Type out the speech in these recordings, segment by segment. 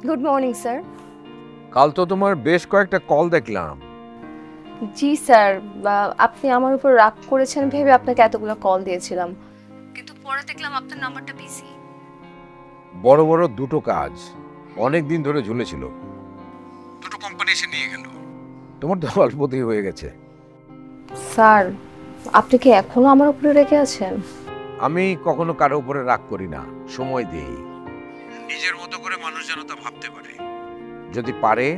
Good morning sir. কাল তো তোমার বেশ কয়েকটা কল দেখলাম। জি স্যার, আপনি আমার উপর রাগ করেছেন ভেবে আপনাকে এতগুলো কল দিয়েছিলাম, কিন্তু পরে দেখলাম আপনার নাম্বারটা বিজি। বড় বড় দুটো কাজ অনেক দিন ধরে ঝুলেছিল, দুটো কোম্পানি এসে নিয়ে গেল। তোমার তো অল্পতেই হয়ে গেছে। স্যার, আপনি কি এখনো আমার উপরে রেগে আছেন? আমি কখনো কারো উপরে রাগ করি না, সময় দেই। নিজের মতো করে মানুষ যেন তা ভাবতে পারে। যদি পারে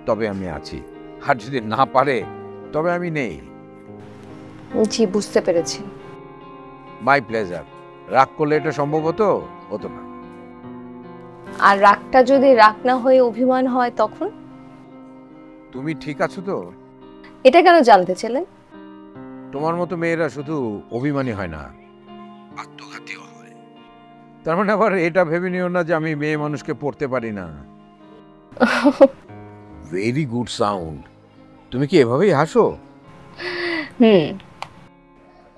তবে আমি আছি, আর যদি না পারে তবে আমি নেই। জি, বুঝতে পেরেছি। My pleasure. রাগ করলে এটা সম্ভব হতো না। আর রাগটা যদি রাগ না হয়ে অভিমান হয় তখন? তুমি ঠিক আছো তো? এটা কেন জানতে চাইলেন? তোমার মতো মেয়েরা শুধু অভিমানী হয় না, আত্মঘাতীও হয়। তার মানে আবার এটা ভেবে নিও না যে আমি মেয়ে মানুষকে পড়তে পারি না। Very good sound. তুমি কি এভাবেই হাসো? হুম।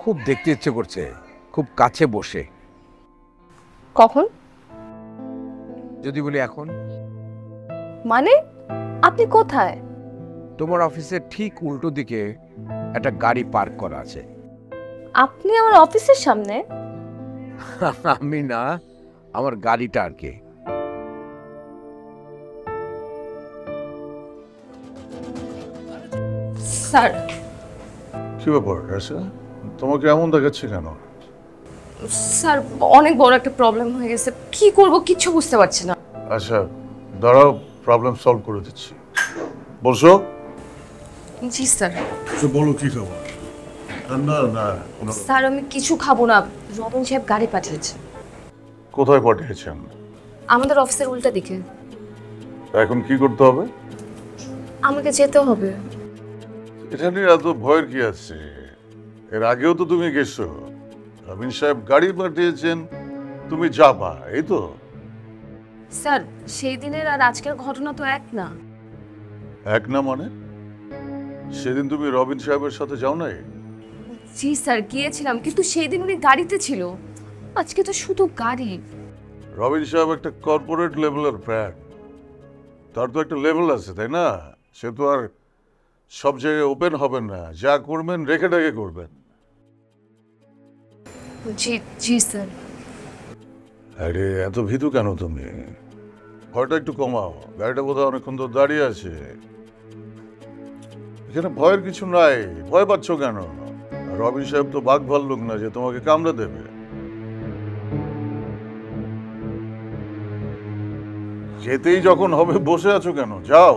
খুব দেখতে ইচ্ছে করছে, খুব কাছে বসে। কখন? যদি বলি এখন। মানে আপনি কোথায়? তোমার অফিসের ঠিক উল্টো দিকে একটা গাড়ি পার্ক করা আছে। আপনি আমার অফিসের সামনে? আমি না, আমার গাড়িটা আর কি। স্যার। কি ব্যাপার রাশা, তোমাকে এমন দেখাচ্ছে কেন? স্যার, অনেক বড় একটা প্রবলেম হয়ে গেছে, কি করব কিছু বুঝতে পারছি না। আচ্ছা দাঁড়াও, প্রবলেম সলভ করে দিচ্ছি। বসো। জি স্যার। তো বলো কি খবর? না না, স্যার আমি কিছু খাবো না, রবন সাহেব গাড়ি পাঠিয়েছে। কোথায় পাঠিয়েছেন? আমাদের অফিসের উল্টা দিকে। এখন কি করতে হবে? আমাকে যেতে হবে। এটা নিয়ে এত ভয়ের কি আছে? এর আগেও তো তুমি গেছো, রবিন সাহেব গাড়ি পাঠিয়েছেন, তুমি যাবা, এই তো। স্যার, সেই দিনের আর আজকের ঘটনা তো এক না। এক না মানে? সেদিন তুমি রবিন সাহেবের সাথে যাও নাই? জি স্যার, গিয়েছিলাম, কিন্তু সেই দিন উনি গাড়িতে ছিল, আজকে তো শুধু গাড়ি। রবিন সাহেব একটা কর্পোরেট লেভেলের ব্র্যান্ড, তার তো একটা লেভেল আছে তাই না? সে তো আর সব জায়গায় ওপেন হবেন না, যা করবেন রেখে রেখে করবেন। জি জি স্যার। আরে এত ভীতু কেন তুমি? ভয়টা একটু কমাও, গাড়িটা বোধহয় অনেকক্ষণ তো দাঁড়িয়ে আছে। এখানে ভয়ের কিছু নাই, ভয় পাচ্ছ কেন? রবিন সাহেব তো বাঘ ভাল্লুক না যে তোমাকে কামড়ে দেবে। যেতেই যখন হবে বসে আছো কেন, যাও।